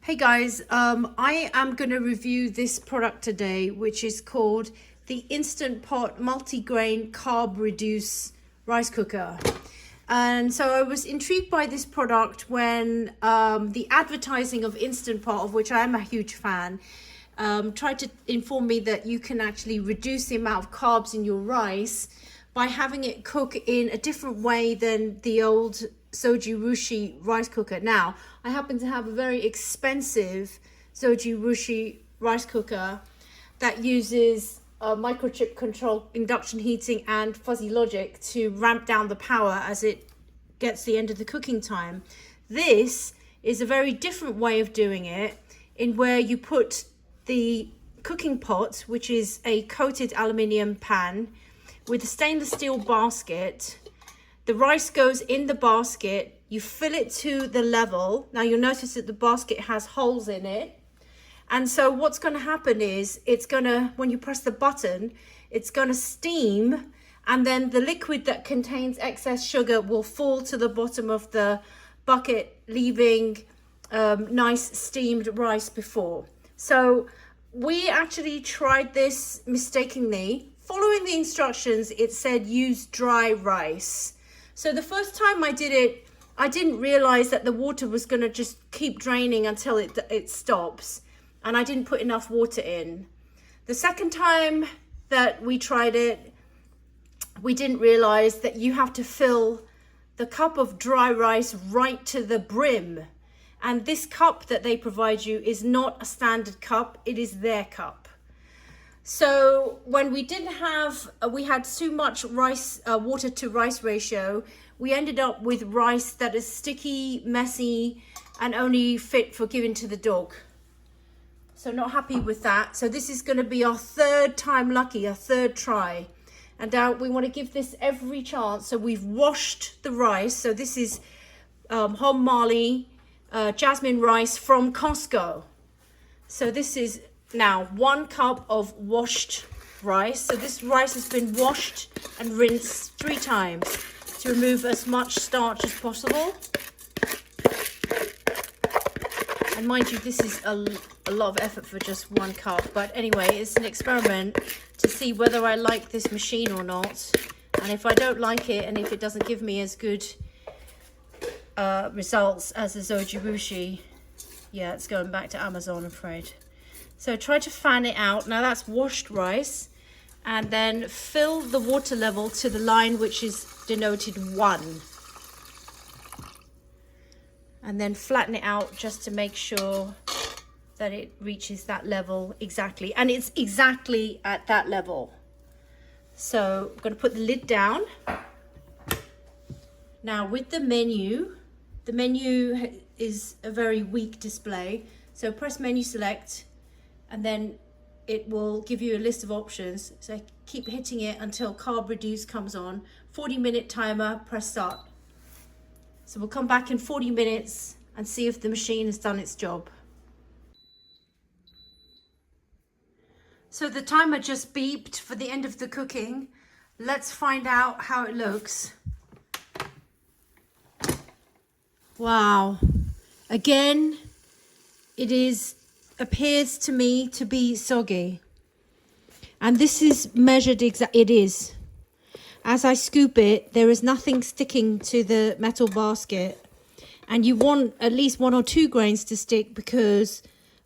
Hey guys, I am going to review this product today, which is called the Instant Pot Multigrain Carb-Reduce Rice Cooker. And so I was intrigued by this product when the advertising of Instant Pot, of which I am a huge fan, tried to inform me that you can actually reduce the amount of carbs in your rice by having it cook in a different way than the old Zojirushi rice cooker. Now, I happen to have a very expensive Zojirushi rice cooker that uses microchip control, induction heating and fuzzy logic to ramp down the power as it gets the end of the cooking time. This is a very different way of doing it, in where you put the cooking pot, which is a coated aluminium pan with a stainless steel basket. The rice goes in the basket, you fill it to the level. Now you'll notice that the basket has holes in it. And so what's going to happen is it's going to, when you press the button, it's going to steam, and then the liquid that contains excess sugar will fall to the bottom of the bucket, leaving nice steamed rice before. So we actually tried this mistakenly. Following the instructions, it said use dry rice. So the first time I did it, I didn't realize that the water was going to just keep draining until it stops. And I didn't put enough water in. The second time that we tried it, we didn't realize that you have to fill the cup of dry rice right to the brim. And this cup that they provide you is not a standard cup, it is their cup. So when we didn't have, we had too much rice, water to rice ratio, we ended up with rice that is sticky, messy, and only fit for giving to the dog. So not happy with that. So this is going to be our third time lucky, our third try. And now we want to give this every chance. So we've washed the rice. So this is Hom Mali jasmine rice from Costco. So this is now 1 cup of washed rice. So this rice has been washed and rinsed 3 times to remove as much starch as possible. And mind you, this is a lot of effort for just 1 cup. But anyway, it's an experiment to see whether I like this machine or not. And if I don't like it, and if it doesn't give me as good results as the Zojirushi, yeah, it's going back to Amazon, I'm afraid. So try to fan it out. Now that's washed rice. And then fill the water level to the line which is denoted 1. And then flatten it out just to make sure that it reaches that level exactly. And it's exactly at that level. So I'm going to put the lid down. Now with the menu is a very weak display. So press menu select, and then it will give you a list of options. So keep hitting it until Carb-Reduce comes on. 40-minute timer, press start. So we'll come back in 40 minutes and see if the machine has done its job. So the timer just beeped for the end of the cooking. Let's find out how it looks. Wow. Again, it appears to me to be soggy. And this is measured it is. As I scoop it, there is nothing sticking to the metal basket. And you want at least 1 or 2 grains to stick, because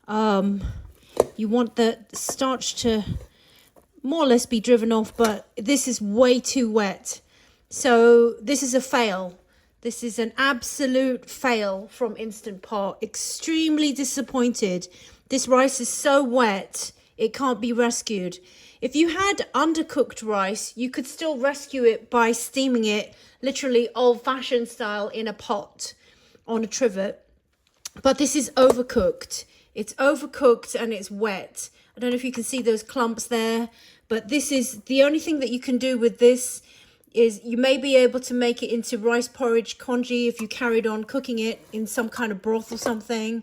you want the starch to more or less be driven off, but this is way too wet. So this is a fail. This is an absolute fail from Instant Pot. Extremely disappointed. This rice is so wet, it can't be rescued. If you had undercooked rice, you could still rescue it by steaming it, literally old-fashioned style, in a pot on a trivet. But this is overcooked. It's overcooked and it's wet. I don't know if you can see those clumps there, but this is the only thing that you can do with this. Is you may be able to make it into rice porridge congee if you carried on cooking it in some kind of broth or something.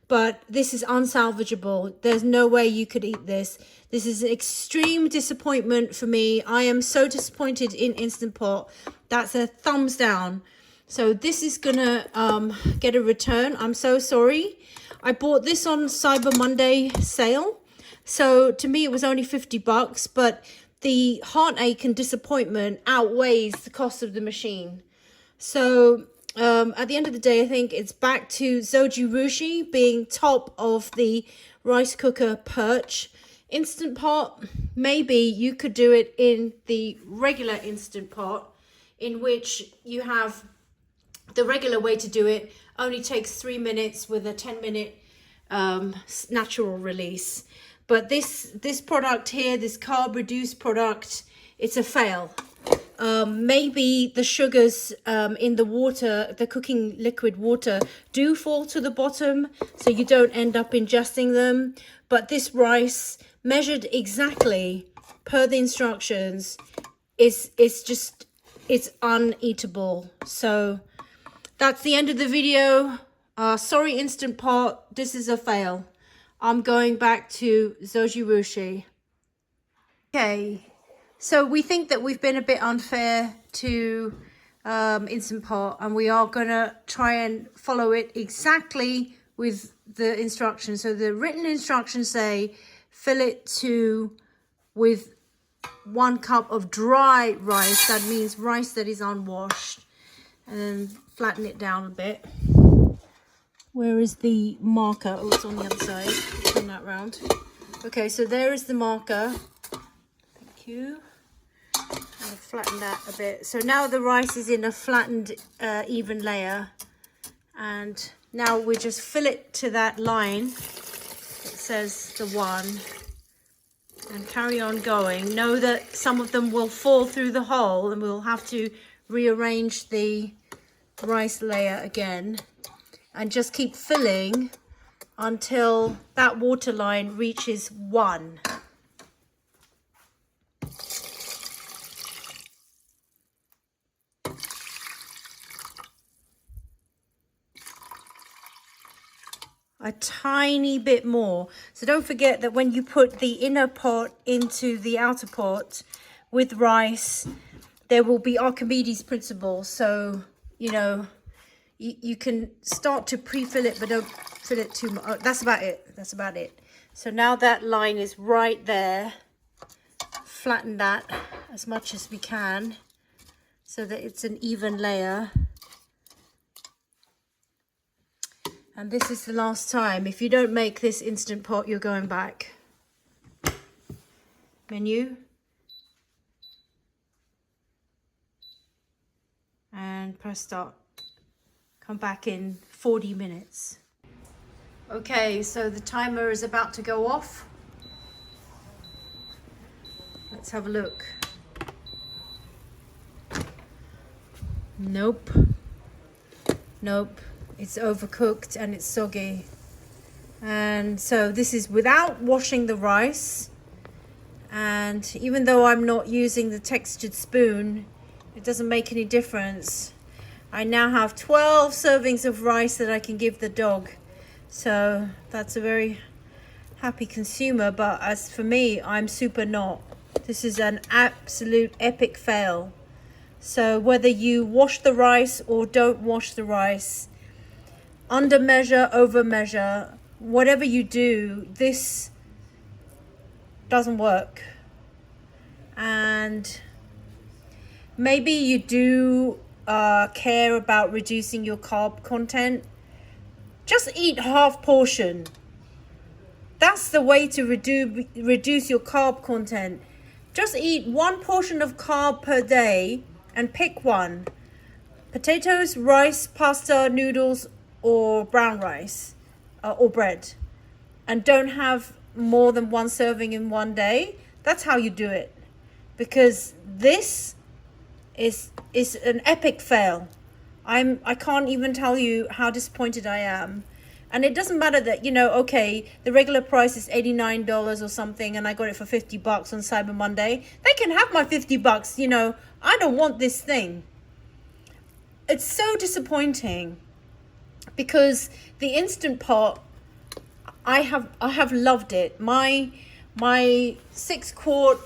But this is unsalvageable. There's no way you could eat this. This is an extreme disappointment for me. I am so disappointed in Instant Pot. That's a thumbs down. So this is gonna get a return. I'm so sorry. I bought this on Cyber Monday sale. So to me, it was only $50, but the heartache and disappointment outweighs the cost of the machine. So at the end of the day, I think it's back to Zoji Rushi being top of the rice cooker perch. Instant Pot, maybe you could do it in the regular Instant Pot, in which you have the regular way to do it only takes 3 minutes with a 10-minute natural release. But this product here, this Carb-Reduce product, it's a fail. Maybe the sugars in the water, the cooking liquid water, do fall to the bottom, so you don't end up ingesting them. But this rice, measured exactly per the instructions, it's uneatable. So that's the end of the video. Sorry, Instant Pot, this is a fail. I'm going back to Zoji Rushi. Okay, so we think that we've been a bit unfair to Instant Pot, and we are gonna try and follow it exactly with the instructions. So the written instructions say fill it with 1 cup of dry rice. That means rice that is unwashed. And then flatten it down a bit. Where is the marker? Oh, it's on the other side. Turn that round. Okay, so there is the marker. Thank you. I'm gonna flatten that a bit. So now the rice is in a flattened, even layer. And now we just fill it to that line. It says the 1. And carry on going. Know that some of them will fall through the hole, and we'll have to rearrange the rice layer again. And just keep filling until that water line reaches 1. A tiny bit more. So don't forget that when you put the inner pot into the outer pot with rice, there will be Archimedes principle. So, you know, you can start to pre-fill it, but don't fill it too much. Oh, that's about it. That's about it. So now that line is right there. Flatten that as much as we can so that it's an even layer. And this is the last time. If you don't make this Instant Pot, you're going back. Menu. And press start. Come back in 40 minutes. Okay, so the timer is about to go off. Let's have a look. Nope. Nope. It's overcooked and it's soggy. And so this is without washing the rice. And even though I'm not using the textured spoon, it doesn't make any difference. I now have 12 servings of rice that I can give the dog. So that's a very happy consumer. But as for me, I'm super not. This is an absolute epic fail. So whether you wash the rice or don't wash the rice, under measure, over measure, whatever you do, this doesn't work. And maybe you do care about reducing your carb content. Just eat half portion. That's the way to reduce your carb content. Just eat 1 portion of carb per day and pick one. Potatoes, rice, pasta, noodles, or brown rice or bread. And don't have more than 1 serving in 1 day. That's how you do it. Because this is an epic fail. I can't even tell you how disappointed I am. And it doesn't matter that, you know, okay, the regular price is $89 or something, and I got it for $50 on Cyber Monday. They can have my $50, you know. I don't want this thing. It's so disappointing because the Instant Pot, I have loved it. My 6-quart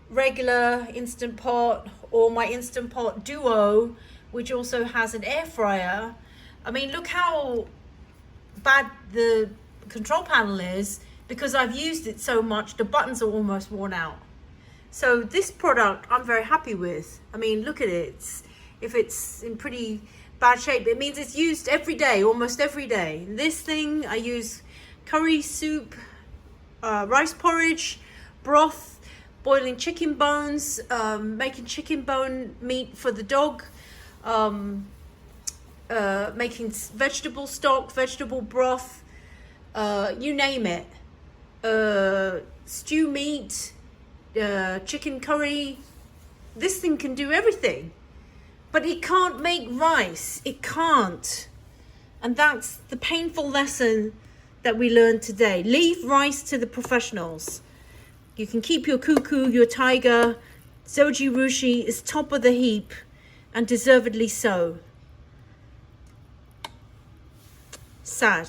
regular Instant Pot, or my Instant Pot Duo, which also has an air fryer. I mean, look how bad the control panel is, because I've used it so much, the buttons are almost worn out. So this product I'm very happy with. I mean, look at it. If it's in pretty bad shape, it means it's used every day, almost every day. This thing I use curry soup, rice porridge, broth, boiling chicken bones, making chicken bone meat for the dog, making vegetable stock, vegetable broth, you name it, stew meat, chicken curry. This thing can do everything, but it can't make rice. It can't. And that's the painful lesson that we learned today. Leave rice to the professionals. You can keep your cuckoo, your tiger. Zoji Rushi is top of the heap, and deservedly so. Sad.